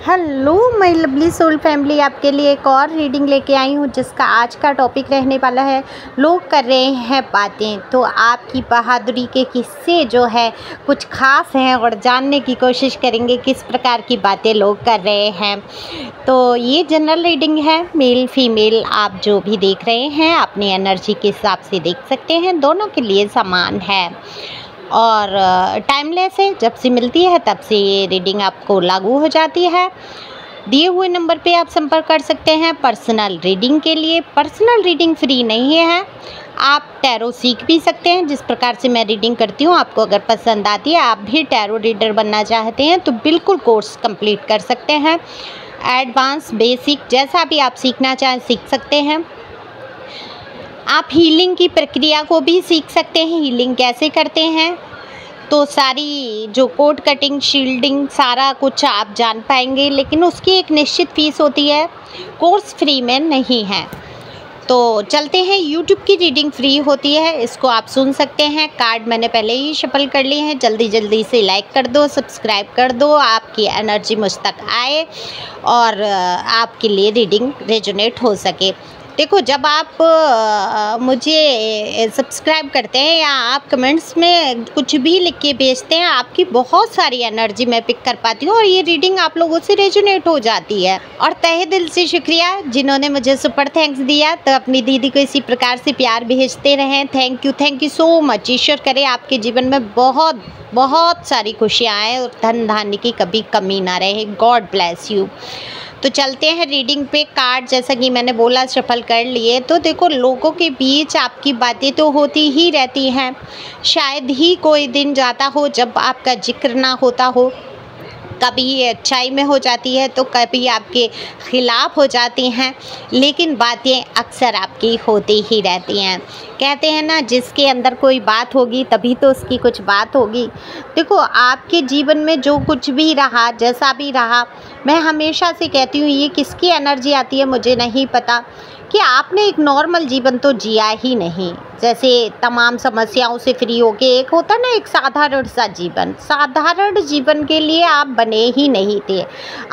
Hello my lovely soul family, आपके लिए एक और रीडिंग लेके आई हूँ जिसका आज का टॉपिक रहने वाला है लोग कर रहे हैं बातें। तो आपकी बहादुरी के किस्से जो है कुछ खास हैं और जानने की कोशिश करेंगे किस प्रकार की बातें लोग कर रहे हैं। तो ये जनरल रीडिंग है, मेल फीमेल आप जो भी देख रहे हैं अपनी एनर्जी के हिसाब से देख सकते हैं, दोनों के लिए समान है और टाइमलेस है। जब से मिलती है तब से ये रीडिंग आपको लागू हो जाती है। दिए हुए नंबर पे आप संपर्क कर सकते हैं पर्सनल रीडिंग के लिए। पर्सनल रीडिंग फ्री नहीं है, आप टैरो सीख भी सकते हैं। जिस प्रकार से मैं रीडिंग करती हूँ आपको अगर पसंद आती है, आप भी टैरो रीडर बनना चाहते हैं तो बिल्कुल कोर्स कंप्लीट कर सकते हैं। एडवांस बेसिक जैसा भी आप सीखना चाहें सीख सकते हैं। आप हीलिंग की प्रक्रिया को भी सीख सकते हैं, हीलिंग कैसे करते हैं, तो सारी जो कोड कटिंग शील्डिंग सारा कुछ आप जान पाएंगे। लेकिन उसकी एक निश्चित फ़ीस होती है, कोर्स फ्री में नहीं है। तो चलते हैं, यूट्यूब की रीडिंग फ्री होती है, इसको आप सुन सकते हैं। कार्ड मैंने पहले ही शफल कर लिए हैं, जल्दी जल्दी से लाइक कर दो, सब्सक्राइब कर दो, आपकी एनर्जी मुझ तक आए और आपके लिए रीडिंग रेजोनेट हो सके। देखो, जब आप मुझे सब्सक्राइब करते हैं या आप कमेंट्स में कुछ भी लिख के भेजते हैं, आपकी बहुत सारी एनर्जी मैं पिक कर पाती हूँ और ये रीडिंग आप लोगों से रेजोनेट हो जाती है। और तहे दिल से शुक्रिया जिन्होंने मुझे सुपर थैंक्स दिया। तो अपनी दीदी को इसी प्रकार से प्यार भेजते रहें। Thank you so much. ईश्वर करे आपके जीवन में बहुत बहुत सारी खुशियाँ आएँ और धन धान्य की कभी कमी ना रहे। God bless you. तो चलते हैं रीडिंग पे। कार्ड जैसा कि मैंने बोला शफल कर लिए। तो देखो, लोगों के बीच आपकी बातें तो होती ही रहती हैं, शायद ही कोई दिन जाता हो जब आपका जिक्र ना होता हो। कभी ये अच्छाई में हो जाती है तो कभी आपके ख़िलाफ़ हो जाती हैं, लेकिन बातें अक्सर आपकी होती ही रहती हैं। कहते हैं ना, जिसके अंदर कोई बात होगी तभी तो उसकी कुछ बात होगी। देखो, आपके जीवन में जो कुछ भी रहा, जैसा भी रहा, मैं हमेशा से कहती हूँ ये किसकी एनर्जी आती है मुझे नहीं पता, कि आपने एक नॉर्मल जीवन तो जिया ही नहीं। जैसे तमाम समस्याओं से फ्री होके एक होता ना एक साधारण सा जीवन, साधारण जीवन के लिए आप बने ही नहीं थे।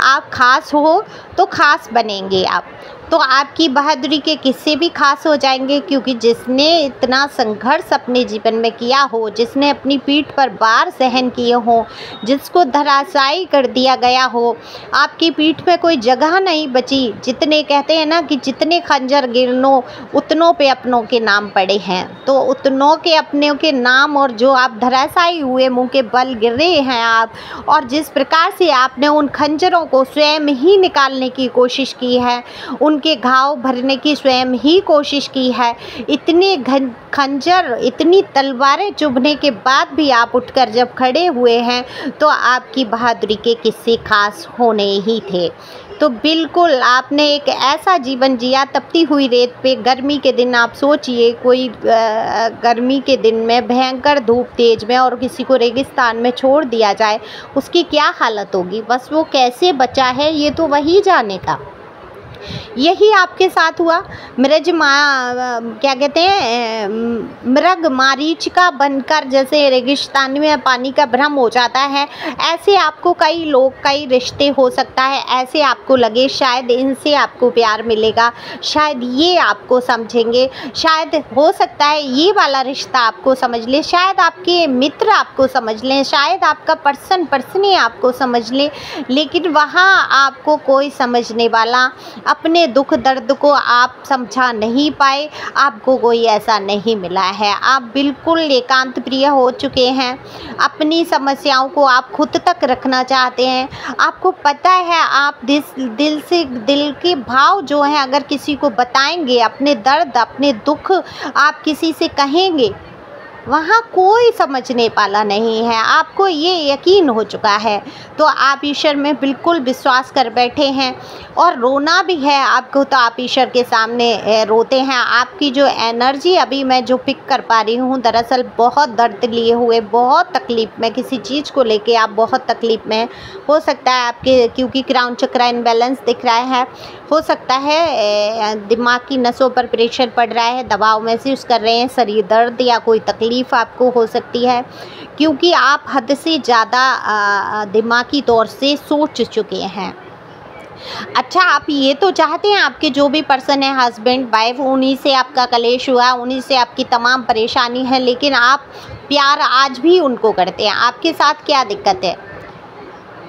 आप खास हो तो खास बनेंगे आप, तो आपकी बहादुरी के किस्से भी खास हो जाएंगे। क्योंकि जिसने इतना संघर्ष अपने जीवन में किया हो, जिसने अपनी पीठ पर बार सहन किए हो, जिसको धराशायी कर दिया गया हो, आपकी पीठ पे कोई जगह नहीं बची। जितने कहते हैं ना कि जितने खंजर गिरनो उतनों पे अपनों के नाम पड़े हैं, तो उतनों के अपनों के नाम और जो आप धराशायी हुए, मुंह के बल गिरे हैं आप, और जिस प्रकार से आपने उन खंजरों को स्वयं ही निकालने की कोशिश की है, उनके घाव भरने की स्वयं ही कोशिश की है, इतने खंजर इतनी तलवारें चुभने के बाद भी आप उठकर जब खड़े हुए हैं तो आपकी बहादुरी के किस्से खास होने ही थे। तो बिल्कुल आपने एक ऐसा जीवन जिया, तपती हुई रेत पे गर्मी के दिन। आप सोचिए, कोई गर्मी के दिन में भयंकर धूप तेज में और किसी को रेगिस्तान में छोड़ दिया जाए, उसकी क्या हालत होगी। बस वो कैसे बचा है ये तो वही जानेगा। यही आपके साथ हुआ। क्या कहते हैं, मृग मारीचिका बनकर जैसे रेगिस्तान में पानी का भ्रम हो जाता है, ऐसे आपको कई लोग, कई रिश्ते हो सकता है ऐसे आपको लगे शायद इनसे आपको प्यार मिलेगा, शायद ये आपको समझेंगे, शायद हो सकता है ये वाला रिश्ता आपको समझ ले, शायद आपके मित्र आपको समझ लें, शायद आपका पर्सनी आपको समझ ले, लेकिन वहाँ आपको कोई समझने वाला, अपने दुख दर्द को आप समझा नहीं पाए, आपको कोई ऐसा नहीं मिला है। आप बिल्कुल एकांत प्रिय हो चुके हैं, अपनी समस्याओं को आप खुद तक रखना चाहते हैं। आपको पता है आप दिल से दिल के भाव जो हैं अगर किसी को बताएंगे, अपने दर्द अपने दुख आप किसी से कहेंगे, वहाँ कोई समझने वाला नहीं है, आपको ये यकीन हो चुका है। तो आप ईश्वर में बिल्कुल विश्वास कर बैठे हैं और रोना भी है आपको, तो आप ईश्वर के सामने रोते हैं। आपकी जो एनर्जी अभी मैं जो पिक कर पा रही हूँ, दरअसल बहुत दर्द लिए हुए, बहुत तकलीफ़ में, किसी चीज़ को लेके आप बहुत तकलीफ़ में हो सकता है आपके, क्योंकि क्राउन चक्र इनबैलेंस दिख रहा है, हो सकता है दिमाग की नसों पर प्रेशर पड़ रहा है, दबाव महसूस कर रहे हैं, शरीर दर्द या कोई तकलीफ़ आपको हो सकती है, क्योंकि आप हद से ज़्यादा दिमागी तौर से सोच चुके हैं। अच्छा, आप ये तो चाहते हैं आपके जो भी पर्सन है, हस्बैंड वाइफ, उन्हीं से आपका कलेश हुआ, उन्हीं से आपकी तमाम परेशानी है, लेकिन आप प्यार आज भी उनको करते हैं। आपके साथ क्या दिक्कत है?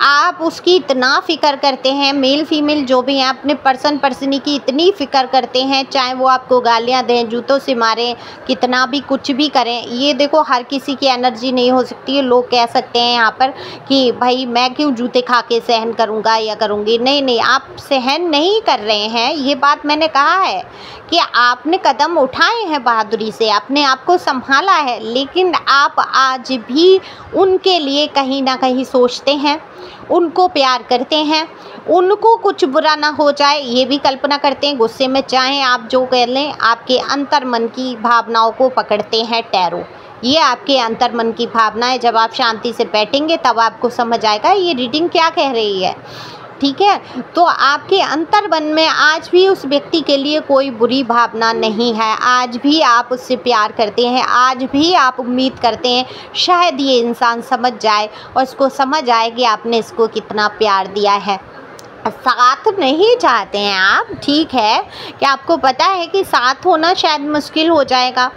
आप उसकी इतना फ़िक्र करते हैं, मेल फीमेल जो भी हैं अपने पर्सनी की इतनी फ़िक्र करते हैं, चाहे वो आपको गालियाँ दें, जूतों से मारें, कितना भी कुछ भी करें। ये देखो, हर किसी की एनर्जी नहीं हो सकती है। लोग कह सकते हैं यहाँ पर कि भाई मैं क्यों जूते खा के सहन करूँगा या करूँगी। नहीं नहीं, आप सहन नहीं कर रहे हैं, ये बात मैंने कहा है कि आपने कदम उठाए हैं बहादुरी से, अपने आप को संभाला है, लेकिन आप आज भी उनके लिए कहीं ना कहीं सोचते हैं, उनको प्यार करते हैं, उनको कुछ बुरा ना हो जाए ये भी कल्पना करते हैं। गुस्से में चाहे आप जो कह लें, आपके अंतर मन की भावनाओं को पकड़ते हैं टैरो। ये आपके अंतर मन की भावना है। जब आप शांति से बैठेंगे तब आपको समझ आएगा ये रीडिंग क्या कह रही है। ठीक है, तो आपके अंतर मन में आज भी उस व्यक्ति के लिए कोई बुरी भावना नहीं है। आज भी आप उससे प्यार करते हैं, आज भी आप उम्मीद करते हैं शायद ये इंसान समझ जाए और इसको समझ आए कि आपने इसको कितना प्यार दिया है। साथ नहीं चाहते हैं आप, ठीक है, कि आपको पता है कि साथ होना शायद मुश्किल हो जाएगा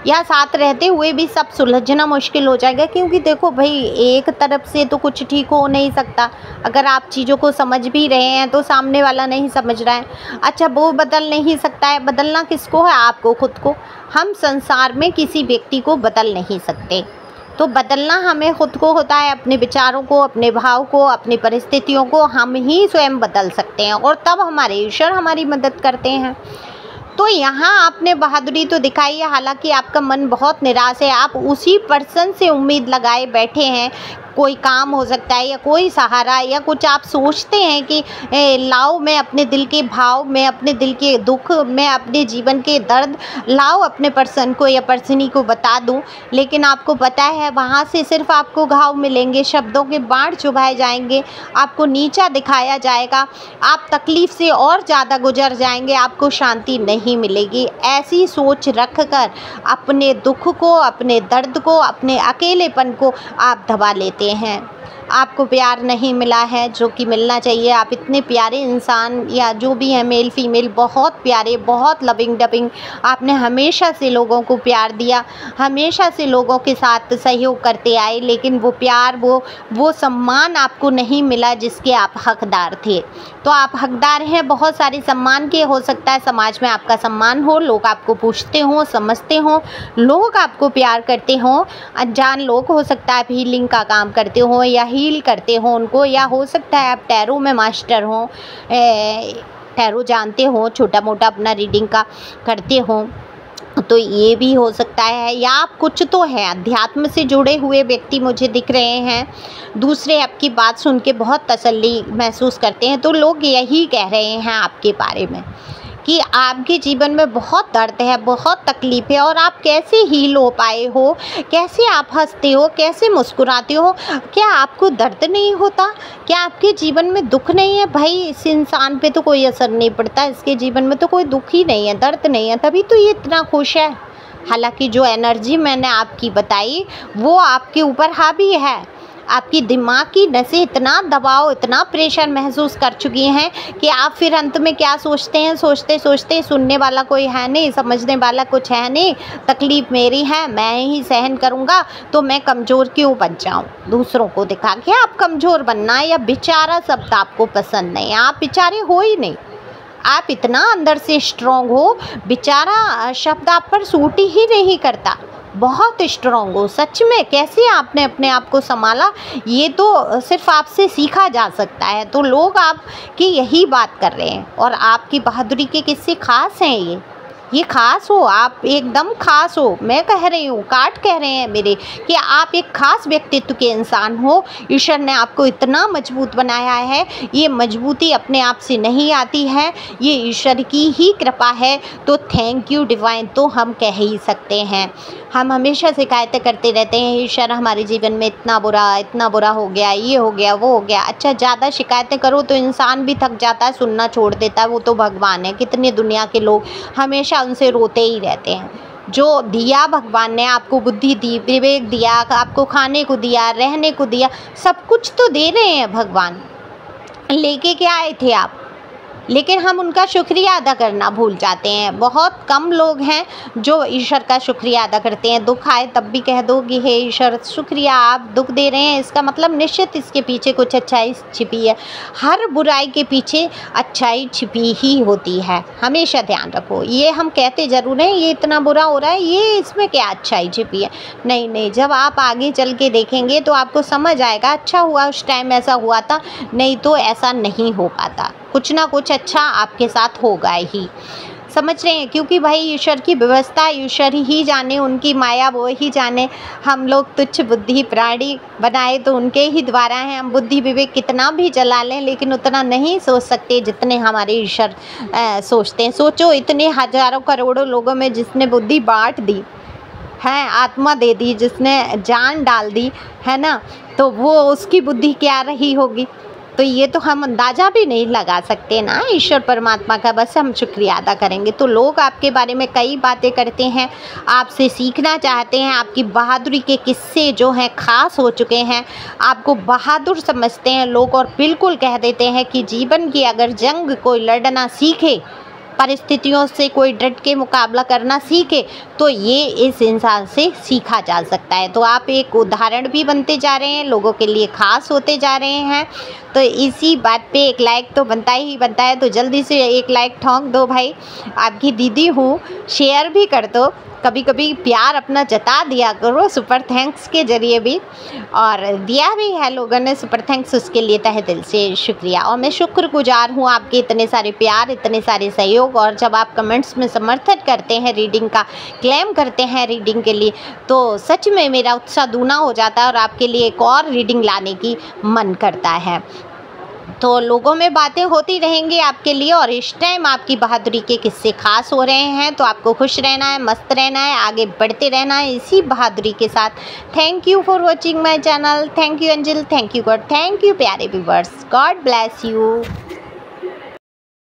या साथ रहते हुए भी सब सुलझना मुश्किल हो जाएगा, क्योंकि देखो भाई, एक तरफ से तो कुछ ठीक हो नहीं सकता। अगर आप चीज़ों को समझ भी रहे हैं तो सामने वाला नहीं समझ रहा है। अच्छा, वो बदल नहीं सकता है, बदलना किसको है? आपको, खुद को। हम संसार में किसी व्यक्ति को बदल नहीं सकते, तो बदलना हमें खुद को होता है। अपने विचारों को, अपने भाव को, अपनी परिस्थितियों को हम ही स्वयं बदल सकते हैं, और तब हमारे ईश्वर हमारी मदद करते हैं। तो यहाँ आपने बहादुरी तो दिखाई है, हालांकि आपका मन बहुत निराश है। आप उसी पर्सन से उम्मीद लगाए बैठे हैं, कोई काम हो सकता है या कोई सहारा या कुछ आप सोचते हैं कि लाओ मैं अपने दिल के भाव, मैं अपने दिल के दुख, मैं अपने जीवन के दर्द लाओ अपने पर्सन को या पर्सनी को बता दूं, लेकिन आपको पता है वहाँ से सिर्फ आपको घाव मिलेंगे, शब्दों के बाढ़ चुभाए जाएंगे, आपको नीचा दिखाया जाएगा, आप तकलीफ़ से और ज़्यादा गुजर जाएंगे, आपको शांति नहीं मिलेगी। ऐसी सोच रखकर अपने दुख को, अपने दर्द को, अपने अकेलेपन को आप दबा लेते हैं। आपको प्यार नहीं मिला है जो कि मिलना चाहिए। आप इतने प्यारे इंसान, या जो भी हैं मेल फीमेल, बहुत प्यारे, बहुत लविंग डबिंग, आपने हमेशा से लोगों को प्यार दिया, हमेशा से लोगों के साथ सहयोग करते आए, लेकिन वो प्यार, वो सम्मान आपको नहीं मिला जिसके आप हकदार थे। तो आप हकदार हैं बहुत सारे सम्मान के। हो सकता है समाज में आपका सम्मान हो, लोग आपको पूछते हों, समझते हों, लोग आपको प्यार करते हों। अनजान लोग, हो सकता है आप हीलिंग का काम करते हो या हील करते हो उनको, या हो सकता है आप टैरो में मास्टर हो, टैरो जानते हो, छोटा मोटा अपना रीडिंग का करते हो, तो ये भी हो सकता है। या आप कुछ तो है अध्यात्म से जुड़े हुए व्यक्ति मुझे दिख रहे हैं, दूसरे आपकी बात सुन के बहुत तसल्ली महसूस करते हैं। तो लोग यही कह रहे हैं आपके बारे में कि आपके जीवन में बहुत दर्द है, बहुत तकलीफ़ है, और आप कैसे हील हो पाए हो, कैसे आप हंसते हो, कैसे मुस्कुराते हो। क्या आपको दर्द नहीं होता? क्या आपके जीवन में दुख नहीं है? भाई, इस इंसान पे तो कोई असर नहीं पड़ता, इसके जीवन में तो कोई दुख ही नहीं है, दर्द नहीं है, तभी तो ये इतना खुश है। हालांकि जो एनर्जी मैंने आपकी बताई वो आपके ऊपर हावी है। आपकी दिमाग की नसें इतना दबाव, इतना प्रेशर महसूस कर चुकी हैं कि आप फिर अंत में क्या सोचते हैं, सोचते सोचते सुनने वाला कोई है नहीं, समझने वाला कुछ है नहीं, तकलीफ़ मेरी है, मैं ही सहन करूँगा, तो मैं कमज़ोर क्यों बन जाऊँ? दूसरों को दिखा के आप कमज़ोर बनना या बेचारा शब्द आपको पसंद नहीं, आप बेचारे हो ही नहीं, आप इतना अंदर से स्ट्रॉन्ग हो, बेचारा शब्द आप पर सूट ही नहीं करता, बहुत स्ट्रॉन्ग हो। सच में कैसे आपने अपने आप को संभाला, ये तो सिर्फ आपसे सीखा जा सकता है। तो लोग आपकी यही बात कर रहे हैं, और आपकी बहादुरी के किस्से खास हैं। ये खास हो, आप एकदम खास हो। मैं कह रही हूँ, काट कह रहे हैं मेरे कि आप एक खास व्यक्तित्व के इंसान हो। ईश्वर ने आपको इतना मजबूत बनाया है, ये मजबूती अपने आप से नहीं आती है, ये ईश्वर की ही कृपा है। तो थैंक यू डिवाइन तो हम कह ही सकते हैं। हम हमेशा शिकायतें करते रहते हैं, ईश्वर हमारे जीवन में इतना बुरा हो गया, ये हो गया, वो हो गया। अच्छा, ज़्यादा शिकायतें करो तो इंसान भी थक जाता है, सुनना छोड़ देता है, वो तो भगवान है। कितने दुनिया के लोग हमेशा उनसे रोते ही रहते हैं। जो दिया भगवान ने, आपको बुद्धि दी, विवेक दिया, आपको खाने को दिया, रहने को दिया, सब कुछ तो दे रहे हैं भगवान। लेके क्या आए थे आप, लेकिन हम उनका शुक्रिया अदा करना भूल जाते हैं। बहुत कम लोग हैं जो ईश्वर का शुक्रिया अदा करते हैं। दुख आए तब भी कह दो कि हे ईश्वर शुक्रिया, आप दुख दे रहे हैं, इसका मतलब निश्चित इसके पीछे कुछ अच्छाई छिपी है। हर बुराई के पीछे अच्छाई छिपी ही होती है, हमेशा ध्यान रखो। ये हम कहते ज़रूर हैं ये इतना बुरा हो रहा है, ये इसमें क्या अच्छाई छिपी है। नहीं नहीं, जब आप आगे चल के देखेंगे तो आपको समझ आएगा, अच्छा हुआ उस टाइम ऐसा हुआ था, नहीं तो ऐसा नहीं हो पाता। कुछ ना कुछ अच्छा आपके साथ होगा ही, समझ रहे हैं। क्योंकि भाई ईश्वर की व्यवस्था ईश्वर ही जाने, उनकी माया वो ही जाने। हम लोग तुच्छ बुद्धि प्राणी बनाए तो उनके ही द्वारा हैं। हम बुद्धि विवेक कितना भी चला लें लेकिन उतना नहीं सोच सकते जितने हमारे ईश्वर सोचते हैं। सोचो, इतने हजारों करोड़ों लोगों में जिसने बुद्धि बांट दी है, आत्मा दे दी, जिसने जान डाल दी है ना, तो वो उसकी बुद्धि क्या रही होगी। तो ये तो हम अंदाज़ा भी नहीं लगा सकते ना ईश्वर परमात्मा का। बस हम शुक्रिया अदा करेंगे। तो लोग आपके बारे में कई बातें करते हैं, आपसे सीखना चाहते हैं, आपकी बहादुरी के किस्से जो हैं ख़ास हो चुके हैं, आपको बहादुर समझते हैं लोग और बिल्कुल कह देते हैं कि जीवन की अगर जंग कोई लड़ना सीखे, परिस्थितियों से कोई डट के मुकाबला करना सीखे, तो ये इस इंसान से सीखा जा सकता है। तो आप एक उदाहरण भी बनते जा रहे हैं, लोगों के लिए ख़ास होते जा रहे हैं। तो इसी बात पे एक लाइक तो बनता ही बनता है। तो जल्दी से एक लाइक ठोंक दो भाई, आपकी दीदी हूँ, शेयर भी कर दो, कभी कभी प्यार अपना जता दिया करो सुपर थैंक्स के ज़रिए भी, और दिया भी है लोगों ने सुपर थैंक्स, उसके लिए तहे दिल से शुक्रिया। और मैं शुक्रगुजार हूँ आपके इतने सारे प्यार, इतने सारे सहयोग, और जब आप कमेंट्स में समर्थन करते हैं, रीडिंग का क्लेम करते हैं रीडिंग के लिए, तो सच में मेरा उत्साह दूना हो जाता है और आपके लिए एक और रीडिंग लाने की मन करता है। तो लोगों में बातें होती रहेंगी आपके लिए, और इस टाइम आपकी बहादुरी के किस्से खास हो रहे हैं। तो आपको खुश रहना है, मस्त रहना है, आगे बढ़ते रहना है इसी बहादुरी के साथ। Thank you for watching my channel. Thank you angel, thank you God, thank you प्यारे व्यूअर्स, गॉड ब्लेस यू।